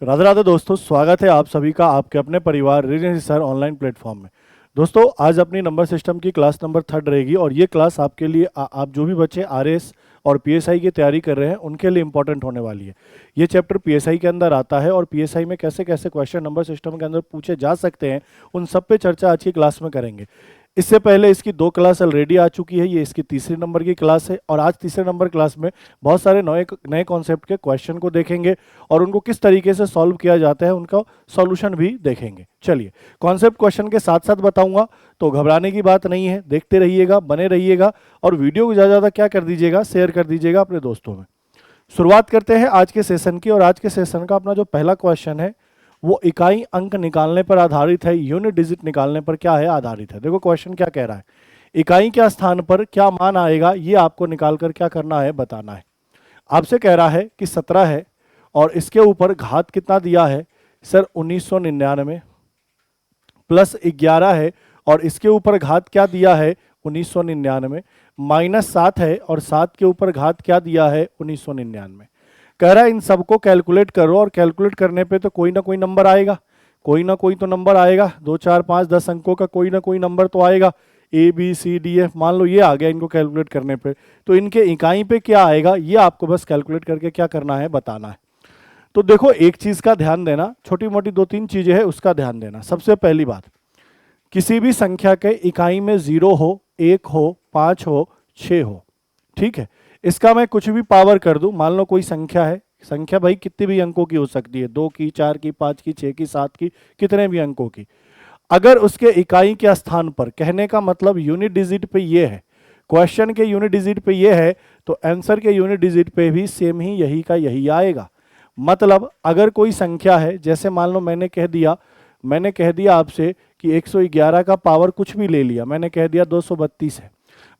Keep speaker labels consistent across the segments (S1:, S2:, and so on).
S1: राधे राधे दोस्तों, स्वागत है आप सभी का आपके अपने परिवार रीजन सर ऑनलाइन प्लेटफॉर्म में। दोस्तों आज अपनी नंबर सिस्टम की क्लास नंबर 3 रहेगी और ये क्लास आपके लिए आप जो भी बच्चे आरएस और पीएसआई की तैयारी कर रहे हैं उनके लिए इंपॉर्टेंट होने वाली है। ये चैप्टर पीएसआई के अंदर आता है और पीएसआई में कैसे कैसे क्वेश्चन नंबर सिस्टम के अंदर पूछे जा सकते हैं उन सब पे चर्चा आज की क्लास में करेंगे। इससे पहले इसकी 2 क्लास ऑलरेडी आ चुकी है, ये इसकी तीसरी नंबर की क्लास है और आज तीसरे नंबर क्लास में बहुत सारे नए नए कॉन्सेप्ट के क्वेश्चन को देखेंगे और उनको किस तरीके से सॉल्व किया जाता है उनका सॉल्यूशन भी देखेंगे। चलिए कॉन्सेप्ट क्वेश्चन के साथ साथ बताऊंगा, तो घबराने की बात नहीं है, देखते रहिएगा, बने रहिएगा और वीडियो को ज़्यादा क्या कर दीजिएगा, शेयर कर दीजिएगा अपने दोस्तों में। शुरुआत करते हैं आज के सेशन की और आज के सेशन का अपना जो पहला क्वेश्चन है वो इकाई अंक निकालने पर आधारित है, यूनिट डिजिट निकालने पर क्या है आधारित है। देखो क्वेश्चन क्या कह रहा है, इकाई के स्थान पर क्या मान आएगा ये आपको निकाल कर क्या करना है बताना है। आपसे कह रहा है कि 17 है और इसके ऊपर घात कितना दिया है सर 1999 प्लस 11 है और इसके ऊपर घात क्या दिया है 1999 माइनस 7 है और 7 के ऊपर घात क्या दिया है 1999। कह रहा है इन सबको कैलकुलेट करो और कैलकुलेट करने पे तो कोई ना कोई नंबर आएगा, कोई ना कोई तो नंबर आएगा, 2 4 5 10 अंकों का कोई ना कोई नंबर तो आएगा। A B C D F मान लो ये आ गया इनको कैलकुलेट करने पे, तो इनके इकाई पे क्या आएगा ये आपको बस कैलकुलेट करके क्या करना है बताना है। तो देखो एक चीज का ध्यान देना, छोटी मोटी 2-3 चीजें हैं उसका ध्यान देना। सबसे पहली बात, किसी भी संख्या के इकाई में 0 हो, 1 हो, 5 हो, 6 हो, ठीक है। इसका मैं कुछ भी पावर कर दूं, मान लो कोई संख्या है, संख्या भाई कितनी भी अंकों की हो सकती है, 2 की, 4 की, 5 की, 6 की, 7 की, कितने भी अंकों की, अगर उसके इकाई के स्थान पर, कहने का मतलब यूनिट डिजिट पे ये है, क्वेश्चन के यूनिट डिजिट पे ये है तो आंसर के यूनिट डिजिट पे भी सेम ही यही का यही आएगा। मतलब अगर कोई संख्या है, जैसे मान लो मैंने कह दिया आपसे कि 111 का पावर कुछ भी ले लिया, मैंने कह दिया 232 है,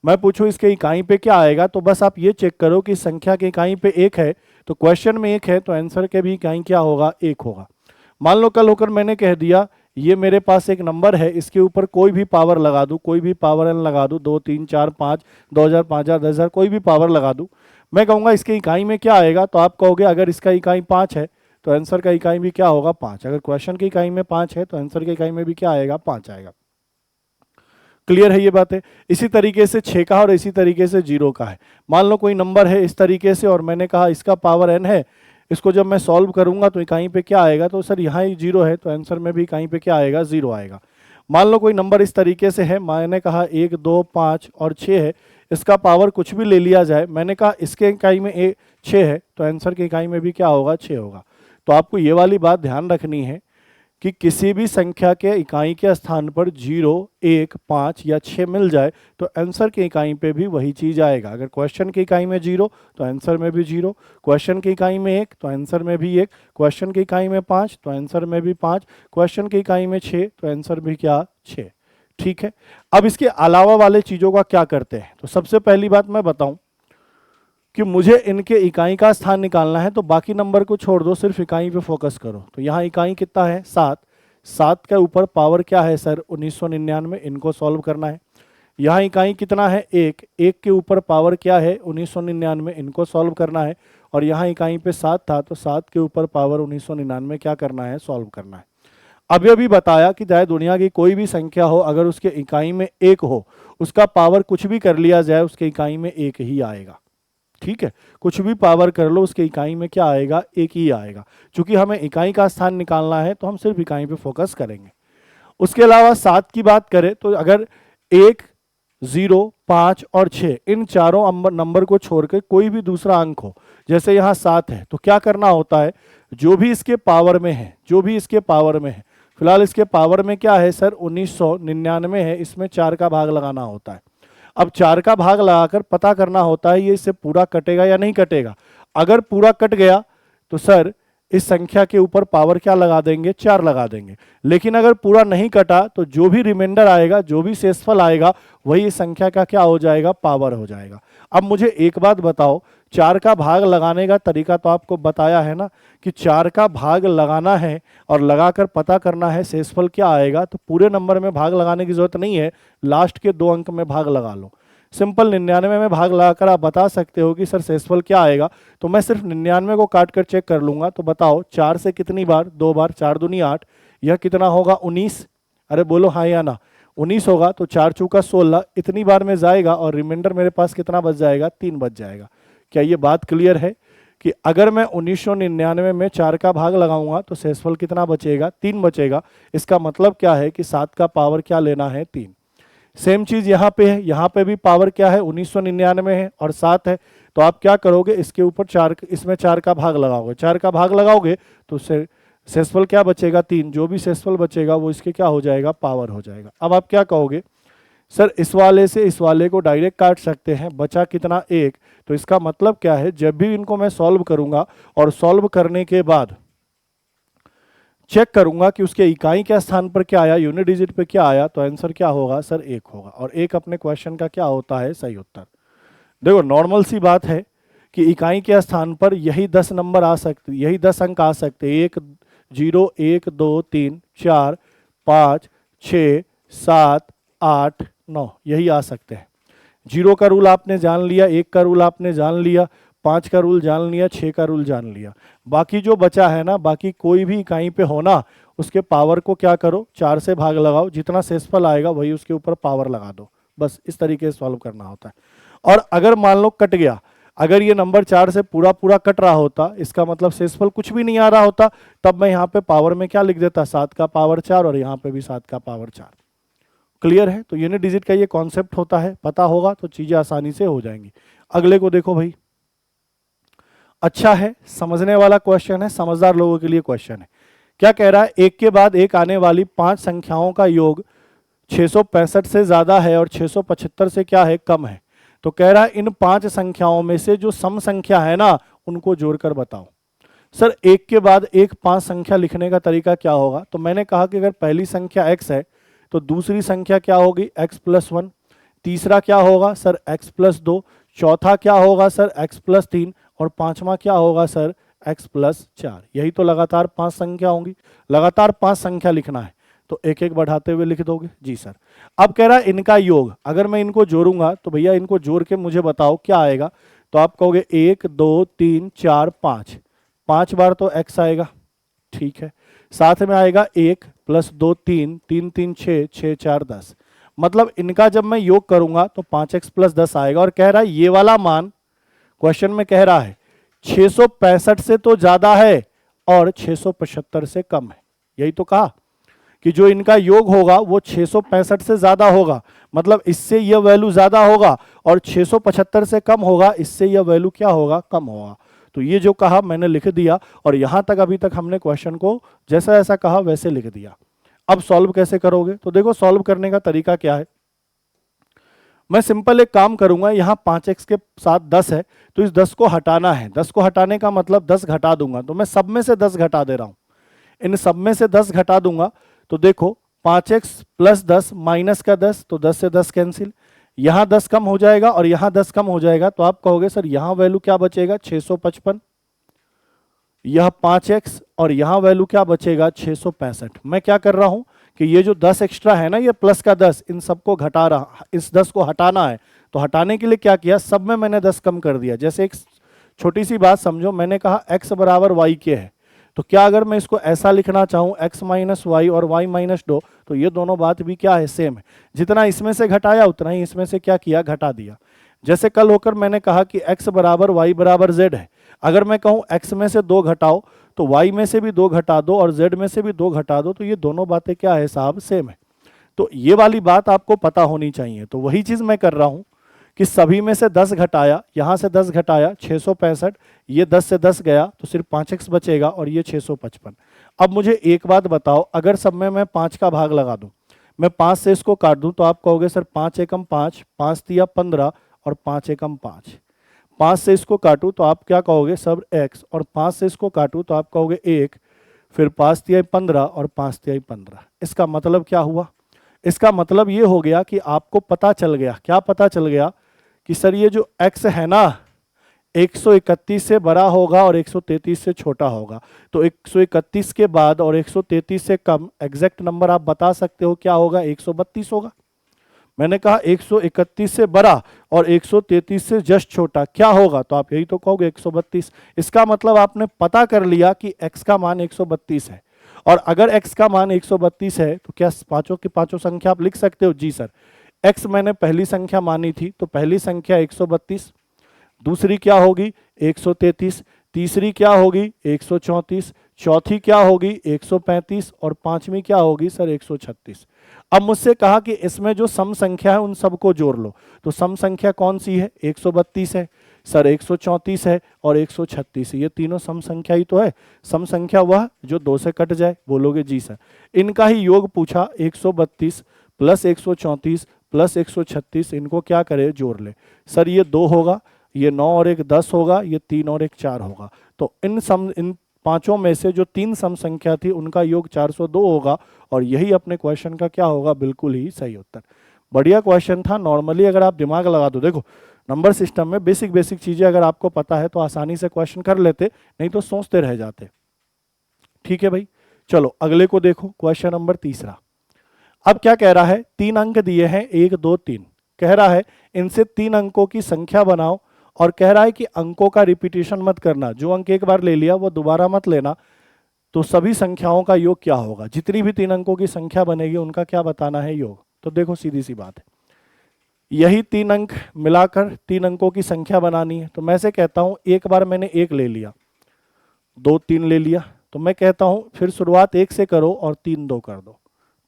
S1: मैं पूछूं इसके इकाई पे क्या आएगा, तो बस आप ये चेक करो कि संख्या के इकाई पे 1 है तो क्वेश्चन में 1 है तो आंसर के भी इकाई क्या होगा 1 होगा। मान लो कल होकर मैंने कह दिया ये मेरे पास एक नंबर है, इसके ऊपर कोई भी पावर लगा दूं, कोई भी पावर एन लगा दूं, 2 3 4 5 2000 5000 10000 कोई भी पावर लगा दूं, मैं कहूँगा इसके इकाई में क्या आएगा, तो आप कहोगे अगर इसका इकाई 5 है तो आंसर का इकाई भी क्या होगा 5। अगर क्वेश्चन की इकाई में 5 है तो आंसर की इकाई में भी क्या आएगा 5 आएगा। क्लियर है ये बात है। इसी तरीके से 6 का और इसी तरीके से 0 का है, मान लो कोई नंबर है इस तरीके से और मैंने कहा इसका पावर n है, इसको जब मैं सॉल्व करूंगा तो इकाई पे क्या आएगा, तो सर यहाँ ही 0 है तो आंसर में भी इकाई पे क्या आएगा 0 आएगा। मान लो कोई नंबर इस तरीके से है, मैंने कहा 1 2 5 और 6 है, इसका पावर कुछ भी ले लिया जाए, मैंने कहा इसके इकाई में 6 है तो आंसर की इकाई में भी क्या होगा 6 होगा। तो आपको ये वाली बात ध्यान रखनी है कि किसी भी संख्या के इकाई के स्थान पर 0 1 5 या 6 मिल जाए तो आंसर की इकाई पे भी वही चीज आएगा। अगर क्वेश्चन की इकाई में 0 तो आंसर में भी 0, क्वेश्चन की इकाई में 1 तो आंसर में भी 1, क्वेश्चन की इकाई में 5 तो आंसर में भी 5, क्वेश्चन की इकाई में 6 तो आंसर भी क्या 6। ठीक है, अब इसके अलावा वाले चीजों का क्या करते हैं, तो सबसे पहली बात मैं बताऊं कि मुझे इनके इकाई का स्थान निकालना है तो बाकी नंबर को छोड़ दो, सिर्फ इकाई पे फोकस करो। तो यहाँ इकाई कितना है 7, 7 के ऊपर पावर क्या है सर 1999, इनको सॉल्व करना है। यहाँ इकाई कितना है 1, 1 के ऊपर पावर क्या है 1999, इनको सॉल्व करना है। और यहाँ इकाई पे 7 था तो 7 के ऊपर पावर 1999 क्या करना है सॉल्व करना है। अभी अभी बताया कि चाहे दुनिया की कोई भी संख्या हो, अगर उसके इकाई में 1 हो, उसका पावर कुछ भी कर लिया जाए उसके इकाई में 1 ही आएगा। ठीक है, कुछ भी पावर कर लो उसके इकाई में क्या आएगा 1 ही आएगा। चूंकि हमें इकाई का स्थान निकालना है तो हम सिर्फ इकाई पे फोकस करेंगे। उसके अलावा 7 की बात करें तो अगर 1 0 5 और 6 इन चारों नंबर को छोड़कर कोई भी दूसरा अंक हो, जैसे यहाँ 7 है तो क्या करना होता है, जो भी इसके पावर में है, जो भी इसके पावर में है, फिलहाल इसके पावर में क्या है सर 1999 है, इसमें 4 का भाग लगाना होता है। अब 4 का भाग लगाकर पता करना होता है ये इससे पूरा कटेगा या नहीं कटेगा। अगर पूरा कट गया तो सर इस संख्या के ऊपर पावर क्या लगा देंगे 4 लगा देंगे। लेकिन अगर पूरा नहीं कटा तो जो भी रिमाइंडर आएगा, जो भी शेषफल आएगा, वही इस संख्या का क्या हो जाएगा पावर हो जाएगा। अब मुझे एक बात बताओ, 4 का भाग लगाने का तरीका तो आपको बताया है ना कि 4 का भाग लगाना है और लगाकर पता करना है शेषफल क्या आएगा। तो पूरे नंबर में भाग लगाने की जरूरत नहीं है, लास्ट के 2 अंक में भाग लगा लो। सिंपल 99 में भाग लगाकर आप बता सकते हो कि सर शेषफल क्या आएगा। तो मैं सिर्फ 99 को काट कर चेक कर लूंगा। तो बताओ 4 से कितनी बार, 2 बार, 4 दूनी 8, यह कितना होगा 19। अरे बोलो हाँ या ना, 19 होगा। तो 4 चौका 16 इतनी बार में जाएगा और रिमाइंडर मेरे पास कितना बच जाएगा, 3 बच जाएगा। क्या ये बात क्लियर है कि अगर मैं 1999 में 4 का भाग लगाऊंगा तो शेषफल कितना बचेगा, 3 बचेगा। इसका मतलब क्या है कि 7 का पावर क्या लेना है, 3। सेम चीज यहाँ पे है, यहाँ पे भी पावर क्या है, 1999 है और 7 है। तो आप क्या करोगे, इसके ऊपर 4, इसमें 4 का भाग लगाओगे, 4 का भाग लगाओगे तो शेषफल क्या बचेगा, 3। जो भी शेषफल बचेगा वो इसके क्या हो जाएगा, पावर हो जाएगा। अब आप क्या कहोगे, सर इस वाले से इस वाले को डायरेक्ट काट सकते हैं, बचा कितना, 1। तो इसका मतलब क्या है, जब भी इनको मैं सॉल्व करूंगा और सॉल्व करने के बाद चेक करूंगा कि उसके इकाई के स्थान पर क्या आया, यूनिट डिजिट पे क्या आया, तो आंसर क्या होगा सर, 1 होगा। और 1 अपने क्वेश्चन का क्या होता है, सही उत्तर। देखो नॉर्मल सी बात है कि इकाई के स्थान पर यही 10 नंबर आ सकते, यही 10 अंक आ सकते, 1 0 1 2 3 4 5 6 7 8 9 यही आ सकते हैं। 0 का रूल आपने जान लिया, 1 का रूल आपने जान लिया, 5 का रूल जान लिया, 6 का रूल जान लिया। बाकी जो बचा है ना, बाकी कोई भी इकाई पे होना, उसके पावर को क्या करो, 4 से भाग लगाओ, जितना शेषफल आएगा वही उसके ऊपर पावर लगा दो। बस इस तरीके से सॉल्व करना होता है। और अगर मान लो कट गया, अगर ये नंबर 4 से पूरा पूरा कट रहा होता, इसका मतलब शेषफल कुछ भी नहीं आ रहा होता, तब मैं यहाँ पे पावर में क्या लिख देता, 7 का पावर 4 और यहाँ पे भी 7 का पावर 4। क्लियर है। तो यूनिट डिजिट का ये कॉन्सेप्ट होता है, पता होगा तो चीजें आसानी से हो जाएंगी। अगले को देखो भाई, अच्छा है, समझने वाला क्वेश्चन है, समझदार लोगों के लिए क्वेश्चन है। क्या कह रहा है, एक के बाद एक आने वाली 5 संख्याओं का योग 665 से ज्यादा है और 675 से क्या है, कम है। तो कह रहा है इन 5 संख्याओं में से जो सम संख्या है ना, उनको जोड़कर बताओ। सर एक के बाद एक 5 संख्या लिखने का तरीका क्या होगा, तो मैंने कहा कि अगर पहली संख्या x है तो दूसरी संख्या क्या होगी, x+1, तीसरा क्या होगा सर, x+2, चौथा क्या होगा सर, x+3 और पांचवा क्या होगा सर, x+4। यही तो लगातार 5 संख्या होंगी, लगातार 5 संख्या लिखना है तो एक एक बढ़ाते हुए लिख दोगे। जी सर। अब कह रहा है इनका योग, अगर मैं इनको जोड़ूंगा तो भैया इनको जोड़ के मुझे बताओ क्या आएगा। तो आप कहोगे 1 2 3 4 5, 5 बार तो x आएगा, ठीक है। साथ में आएगा 1 + 2 3, 3 3 6, 6 4 10। मतलब इनका जब मैं योग करूंगा तो 5x + 10 आएगा। और कह रहा है ये वाला मान, क्वेश्चन में कह रहा है 665 से तो ज्यादा है और 675 से कम है। यही तो कहा कि जो इनका योग होगा वो 665 से ज्यादा होगा, मतलब इससे यह वैल्यू ज्यादा होगा, और 675 से कम होगा, इससे यह वैल्यू क्या होगा, कम होगा। तो ये जो कहा मैंने लिख दिया, और यहां तक अभी तक हमने क्वेश्चन को जैसा जैसा कहा वैसे लिख दिया। अब सॉल्व कैसे करोगे, तो देखो सॉल्व करने का तरीका क्या है। मैं सिंपल एक काम करूंगा, यहाँ 5x के साथ 10 है तो इस 10 को हटाना है। 10 को हटाने का मतलब 10 घटा दूंगा, तो मैं सब में से 10 घटा दे रहा हूं, इन सब में से 10 घटा दूंगा। तो देखो 5x + 10 माइनस का 10, तो 10 से 10 कैंसिल, यहां 10 कम हो जाएगा और यहां 10 कम हो जाएगा। तो आप कहोगे सर यहां वैल्यू क्या बचेगा, 655, यह 5x और यहां वैल्यू क्या बचेगा, 665। मैं क्या कर रहा हूं कि ये जो 10 एक्स्ट्रा है ना, ये प्लस का 10, इन सबको घटा रहा, इस 10 को हटाना है। तो हटाने के लिए क्या किया, सब में मैंने 10 कम कर दिया। जैसे एक छोटी सी बात समझो, मैंने कहा x = y के है, तो क्या अगर मैं इसको ऐसा लिखना चाहूं x - y और y - 2, तो ये दोनों बात भी क्या है, सेम है। जितना इसमें से घटाया उतना ही इसमें से क्या किया, घटा दिया। जैसे कल होकर मैंने कहा कि x = y = z है, अगर मैं कहूं x में से 2 घटाओ तो y में से भी 2 घटा दो और z में से भी 2 घटा दो, तो ये दोनों बातें क्या है साहब, सेम है। तो ये वाली बात आपको पता होनी चाहिए। तो वही चीज मैं कर रहा हूं कि सभी में से 10 घटाया, यहां से 10 घटाया, 665, ये 10 से 10 गया तो सिर्फ 5x बचेगा और ये 655। अब मुझे एक बात बताओ, अगर सब में मैं 5 का भाग लगा दूं, मैं 5 से इसको काट दूं, तो आप कहोगे सर 5 एकम 5, 5 तिया 15 और 5 एकम 5। 5 से इसको काटूं तो आप क्या कहोगे सब x, और 5 से इसको काटूं तो आप कहोगे 1, फिर 5 तिहाई 15 और 5 तिहाई 15। इसका मतलब क्या हुआ, इसका मतलब ये हो गया कि आपको पता चल गया, क्या पता चल गया कि सर ये जो x है ना 131 से बड़ा होगा और 133 से छोटा होगा। तो 131 के बाद और 133 से कम एग्जैक्ट नंबर आप बता सकते हो क्या होगा, 132 होगा। मैंने कहा 131 से बड़ा और 133 से जस्ट छोटा क्या होगा, तो आप यही तो कहोगे 132। इसका मतलब आपने पता कर लिया कि x का मान 132 है, और अगर x का मान 132 है तो क्या पांचों की पांचों संख्या आप लिख सकते हो? जी सर। x मैंने पहली संख्या मानी थी, तो पहली संख्या 132, दूसरी क्या होगी 133, तीसरी क्या होगी 134, चौथी क्या होगी 135 और पांचवी क्या होगी सर 136। अब मुझसे कहा कि इसमें जो सम संख्या है उन सबको जोड़ लो, तो सम संख्या कौन सी है? 132 है सर, 134 है और 136 है, ये तीनों सम संख्या ही तो है। सम संख्या वह जो 2 से कट जाए, बोलोगे जी सर। इनका ही योग पूछा, 132 प्लस 134 प्लस 136, इनको क्या करे? जोड़ ले। सर ये 2 होगा, ये 9 और 1 10 होगा, ये 3 और 1 4 होगा। तो इन पांचों में से जो 3 सम संख्या थी उनका योग 402 होगा, और यही अपने क्वेश्चन का क्या होगा? बिल्कुल ही सही उत्तर। बढ़िया क्वेश्चन था। नॉर्मली अगर आप दिमाग लगा दो, देखो नंबर सिस्टम में बेसिक चीजें अगर आपको पता है तो आसानी से क्वेश्चन कर लेते, नहीं तो सोचते रह जाते। ठीक है भाई, चलो अगले को देखो, क्वेश्चन नंबर तीसरा। अब क्या कह रहा है? 3 अंक दिए हैं, 1 2 3, कह रहा है इनसे 3 अंकों की संख्या बनाओ, और कह रहा है कि अंकों का रिपीटेशन मत करना, जो अंक एक बार ले लिया वो दोबारा मत लेना। तो सभी संख्याओं का योग क्या होगा? जितनी भी 3 अंकों की संख्या बनेगी उनका क्या बताना है? योग। तो देखो सीधी सी बात है, यही 3 अंक मिलाकर 3 अंकों की संख्या बनानी है। तो मैं से कहता हूं, एक बार मैंने 1 ले लिया, 2 3 ले लिया, तो मैं कहता हूं फिर शुरुआत 1 से करो और 3 2 कर दो।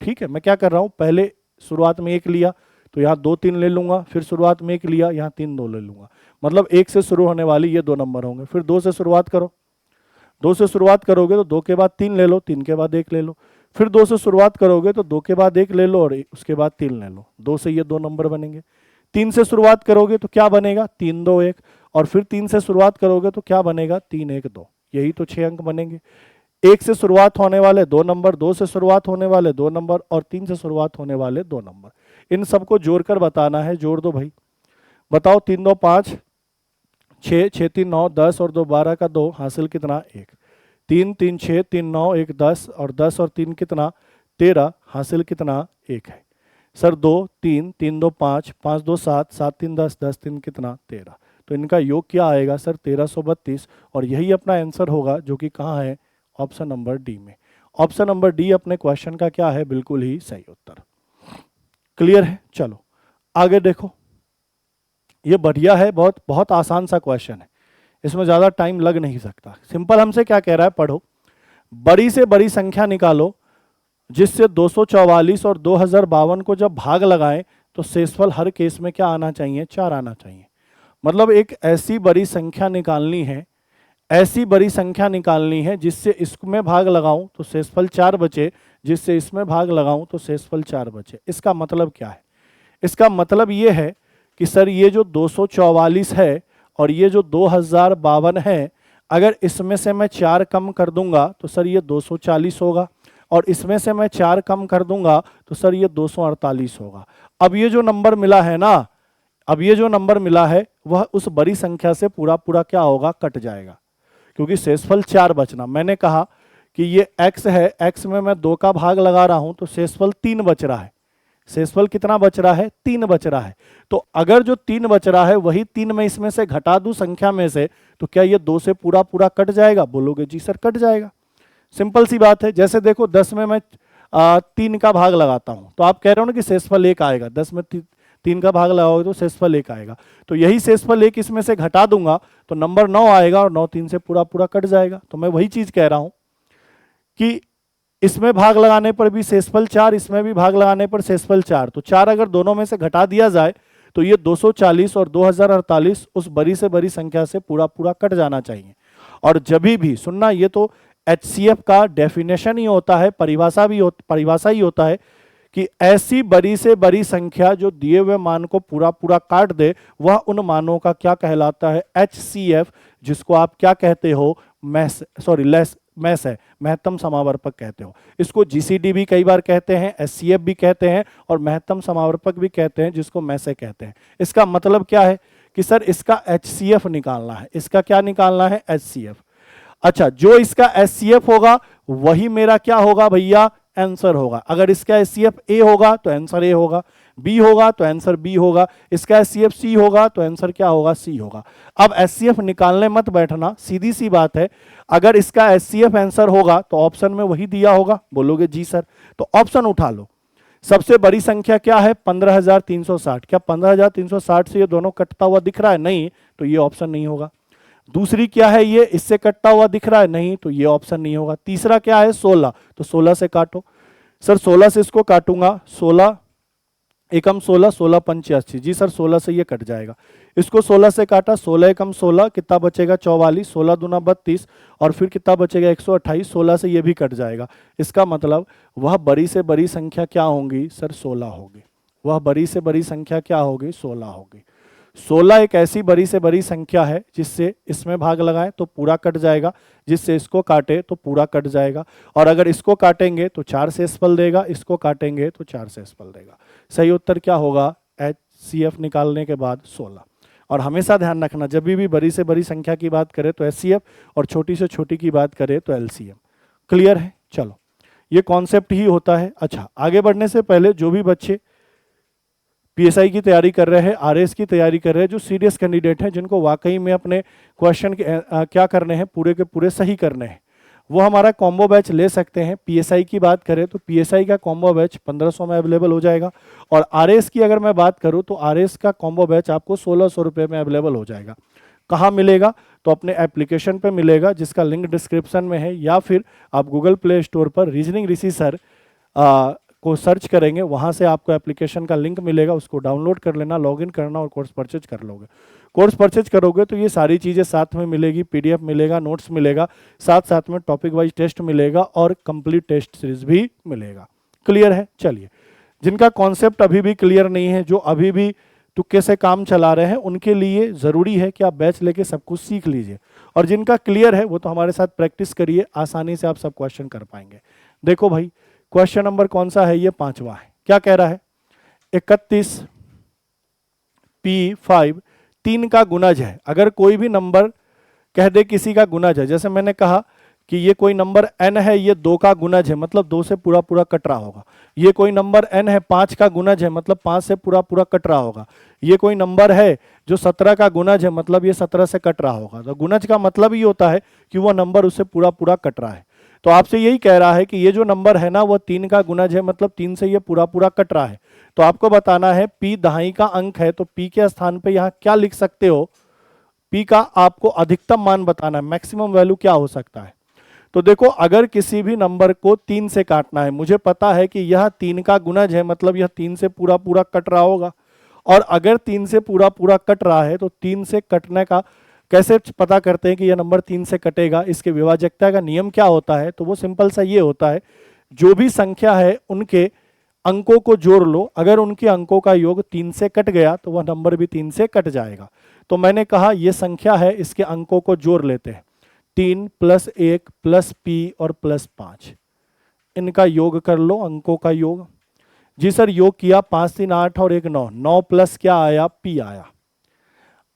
S1: ठीक है, मैं क्या कर रहा हूं, पहले शुरुआत में 1 लिया तो यहाँ 2 3 ले लूंगा, फिर शुरुआत में 1 लिया, यहाँ 3 2 ले लूंगा, मतलब 1 से शुरू होने वाली ये 2 नंबर होंगे। फिर 2 से शुरुआत करो, 2 से शुरुआत करोगे तो 2 के बाद 3 ले लो, 3 के बाद 1 ले लो, फिर 2 से शुरुआत करोगे तो 2 के बाद 1 ले लो और उसके बाद 3 ले लो, 2 से ये 2 नंबर बनेंगे। 3 से शुरुआत करोगे तो क्या बनेगा? 3 2 1, और फिर 3 से शुरुआत करोगे तो क्या बनेगा? 3 1 2, यही तो 6 अंक बनेंगे। 1 से शुरुआत होने वाले 2 नंबर, 2 से शुरुआत होने वाले 2 नंबर और 3 से शुरुआत होने वाले 2 नंबर, इन सबको जोड़कर बताना है। जोड़ दो भाई, बताओ 3 2 5 6 6 3 9 10 और 2 12 का 2 हासिल कितना? 1। 3 3 6 3 9 1 10 और 10 और 3 कितना? 13, हासिल कितना? 1 है। सर 2 3 3 2 5 5 2 7 7 3 10 10 3 कितना? 13। तो इनका योग क्या आएगा सर? 1332, और यही अपना आंसर होगा, जो कि कहाँ है? ऑप्शन नंबर डी में। ऑप्शन नंबर डी अपने क्वेश्चन का क्या है? बिल्कुल ही सही उत्तर। क्लियर है? चलो आगे देखो, ये बढ़िया है, बहुत बहुत आसान सा क्वेश्चन है, इसमें ज्यादा टाइम लग नहीं सकता। सिंपल हमसे क्या कह रहा है, पढ़ो। बड़ी से बड़ी संख्या निकालो जिससे 244 और 2052 को जब भाग लगाएं तो शेषफल हर केस में क्या आना चाहिए? 4 आना चाहिए। मतलब एक ऐसी बड़ी संख्या निकालनी है, ऐसी बड़ी संख्या निकालनी है जिससे इसमें भाग लगाऊं तो शेषफल 4 बचे, जिससे इसमें भाग लगाऊं तो शेषफल 4 बचे। इसका मतलब क्या है? इसका मतलब ये है कि सर ये जो 244 है और ये जो 2052 है, अगर इसमें से मैं 4 कम कर दूंगा तो सर ये 240 होगा, और इसमें से मैं 4 कम कर दूंगा तो सर ये 248 होगा। अब ये जो नंबर मिला है ना, अब ये जो नंबर मिला है वह उस बड़ी संख्या से पूरा पूरा क्या होगा? कट जाएगा, क्योंकि शेषफल 4 बचना। मैंने कहा कि ये x है, x में मैं 2 का भाग लगा रहा हूं तो शेषफल 3 बच रहा है। शेषफल कितना बच रहा है? 3 बच रहा है। तो अगर जो 3 बच रहा है वही 3 मैं इसमें से घटा दूं संख्या में से, तो क्या ये 2 से पूरा पूरा कट जाएगा? बोलोगे जी सर कट जाएगा। सिंपल सी बात है। जैसे देखो 10 में मैं 3 का भाग लगाता हूं तो आप कह रहे हो ना कि शेषफल 1 आएगा, 10 में 3 का भाग लगाओगे तो शेषफल 1 आएगा। तो यही शेषफल 1 इसमें से घटा दूंगा तो नंबर 9 आएगा, और 9 3 से पूरा पूरा कट जाएगा। तो मैं वही चीज कह रहा हूं कि इसमें भाग लगाने पर भी शेषफल 4, इसमें भी भाग लगाने पर शेषफल 4, तो 4 अगर दोनों में से घटा दिया जाए तो ये 240 और 2048 उस बड़ी से बड़ी संख्या से पूरा पूरा कट जाना चाहिए। और जब भी सुनना, ये तो HCF का डेफिनेशन ही होता है, परिभाषा ही होता है कि ऐसी बड़ी से बड़ी संख्या जो दिए हुए मान को पूरा पूरा काट दे, वह उन मानों का क्या कहलाता है? HCF, जिसको आप क्या कहते हो? मैस है, महत्तम समावर्तक कहते हो। इसको GCD भी कई बार कहते हैं, SCF भी कहते हैं, और महत्तम समावर्तक भी कहते हैं, जिसको मैसे कहते हैं। इसका मतलब क्या है कि सर इसका HCF निकालना है। इसका क्या निकालना है? HCF। अच्छा, जो इसका HCF होगा वही मेरा क्या होगा भैया? आंसर होगा। अगर इसका HCF A होगा तो आंसर A होगा, बी होगा तो आंसर बी होगा, इसका एचसीएफ सी होगा तो आंसर क्या होगा, सी होगा। अब एचसीएफ निकालने मत बैठना, सीधी सी बात है, अगर इसका एचसीएफ आंसर होगा तो ऑप्शन में वही दिया होगा, बोलोगे जी सर, तो ऑप्शन उठा लो। सबसे बड़ी संख्या क्या है, 15,360, क्या 15,360 से ये दोनों कटता हुआ दिख रहा है, नहीं, तो ये ऑप्शन नहीं होगा। दूसरी क्या है, ये इससे कटता हुआ दिख रहा है, नहीं, तो ये ऑप्शन नहीं होगा। तीसरा क्या है, 16, तो 16 से काटो। सर 16 से इसको काटूंगा, 16 एकम 16, 16 85, जी सर 16 से ये कट जाएगा। इसको 16 से काटा, 16 एकम 16, कितना बचेगा 44, 16 दूना 32, और फिर कितना बचेगा 128, 16 से ये भी कट जाएगा। इसका मतलब वह बड़ी से बड़ी संख्या क्या होगी सर, 16 होगी। वह बड़ी से बड़ी संख्या क्या होगी, 16 होगी। 16 एक ऐसी बड़ी से बड़ी संख्या है जिससे इसमें भाग लगाएं तो पूरा कट जाएगा, जिससे इसको काटे तो पूरा कट जाएगा, और अगर इसको काटेंगे तो 4 से एसफल देगा, इसको काटेंगे तो 4 से एसफल देगा। सही उत्तर क्या होगा, एचसीएफ निकालने के बाद 16। और हमेशा ध्यान रखना, जब भी बड़ी से बड़ी संख्या की बात करें तो एचसीएफ, और छोटी से छोटी की बात करें तो एलसीएम। क्लियर है, चलो ये कॉन्सेप्ट ही होता है। अच्छा, आगे बढ़ने से पहले जो भी बच्चे पीएसआई की तैयारी कर रहे हैं, आरएस की तैयारी कर रहे हैं, जो सीरियस कैंडिडेट हैं, जिनको वाकई में अपने क्वेश्चन क्या करने हैं, पूरे के पूरे सही करने हैं, वो हमारा कॉम्बो बैच ले सकते हैं। पीएसआई की बात करें तो पीएसआई का कॉम्बो बैच 1500 में अवेलेबल हो जाएगा, और आरएस की अगर मैं बात करूं तो आरएस का कॉम्बो बैच आपको 1600 रुपये में अवेलेबल हो जाएगा। कहाँ मिलेगा, तो अपने एप्लीकेशन पे मिलेगा, जिसका लिंक डिस्क्रिप्शन में है, या फिर आप गूगल प्ले स्टोर पर रीजनिंग ऋषि सर को सर्च करेंगे, वहाँ से आपको एप्लीकेशन का लिंक मिलेगा, उसको डाउनलोड कर लेना, लॉगिन करना और कोर्स परचेज कर लोगे। कोर्स परचेज करोगे तो ये सारी चीज़ें साथ में मिलेगी, पीडीएफ मिलेगा, नोट्स मिलेगा, साथ साथ में टॉपिक वाइज टेस्ट मिलेगा और कंप्लीट टेस्ट सीरीज भी मिलेगा। क्लियर है, चलिए जिनका कॉन्सेप्ट अभी भी क्लियर नहीं है, जो अभी भी तुक्के से काम चला रहे हैं, उनके लिए ज़रूरी है कि आप बैच लेके सब कुछ सीख लीजिए, और जिनका क्लियर है वो तो हमारे साथ प्रैक्टिस करिए, आसानी से आप सब क्वेश्चन कर पाएंगे। देखो भाई, क्वेश्चन नंबर कौन सा है, ये 5वां है। क्या कह रहा है, 31 P5 3 का गुणज है। अगर कोई भी नंबर कह दे किसी का गुणज है, जैसे मैंने कहा कि ये कोई नंबर n है, ये 2 का गुणज है, मतलब 2 से पूरा पूरा कट रहा होगा। ये कोई नंबर n है, 5 का गुणज है, मतलब 5 से पूरा पूरा कट रहा होगा। ये कोई नंबर है जो 17 का गुणज है, मतलब ये 17 से कट रहा होगा। तो गुणज का मतलब ये होता है कि वह नंबर उससे पूरा पूरा कट रहा है। तो आपसे यही कह रहा है कि ये जो नंबर है ना, वो 3 का गुणज है, मतलब 3 से ये पूरा पूरा कट रहा है। तो आपको बताना है P दहाई का अंक है, तो P के स्थान पे यहाँ क्या लिख सकते हो, P का आपको अधिकतम मान बताना है, मैक्सिमम वैल्यू क्या हो सकता है। तो देखो, अगर किसी भी नंबर को 3 से काटना है, मुझे पता है कि यह 3 का गुणज है, मतलब यह 3 से पूरा पूरा कट रहा होगा, और अगर 3 से पूरा पूरा कट रहा है तो 3 से कटने का कैसे पता करते हैं कि यह नंबर 3 से कटेगा, इसके विभाजकता का नियम क्या होता है, तो वो सिंपल सा ये होता है, जो भी संख्या है उनके अंकों को जोड़ लो, अगर उनके अंकों का योग 3 से कट गया तो वह नंबर भी 3 से कट जाएगा। तो मैंने कहा ये संख्या है, इसके अंकों को जोड़ लेते हैं, 3 + 1 + P और +5, इनका योग कर लो, अंकों का योग। जी सर, योग किया, 5 3 8 और 1 9, 9 प्लस क्या आया, P आया।